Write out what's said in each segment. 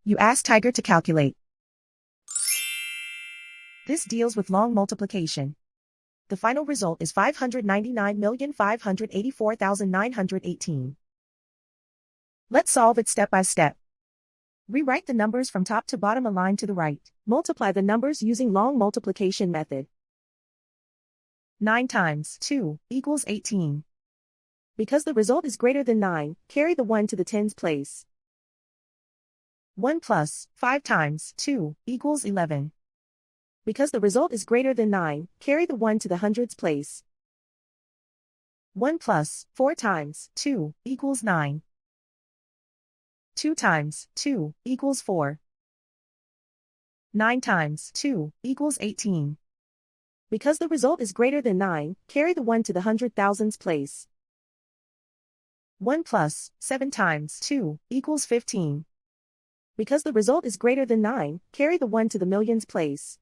You ask Tiger to calculate. This deals with long multiplication. The final result is 599,584,918. Let's solve it step by step. Rewrite the numbers from top to bottom aligned to the right. Multiply the numbers using long multiplication method. 9 times 2 equals 18. Because the result is greater than 9, carry the 1 to the tens place. 1 plus 5 times 2 equals 11. Because the result is greater than 9, carry the 1 to the hundreds place. 1 plus 4 times 2 equals 9. 2 times 2 equals 4. 9 times 2 equals 18. Because the result is greater than 9, carry the 1 to the hundred thousands place. 1 plus 7 times 2 equals 15. Because the result is greater than 9, carry the 1 to the millions place.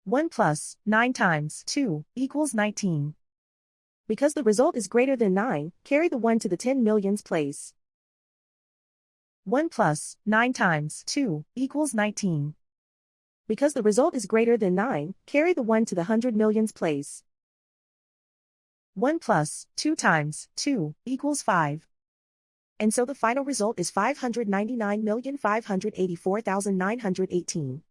1 plus 9 times 2 equals 19. Because the result is greater than 9, carry the 1 to the 10 millions place. 1 plus 9 times 2 equals 19. Because the result is greater than 9, carry the 1 to the 100 millions place. 1 plus 2 times 2 equals 5. And so the final result is 599,584,918.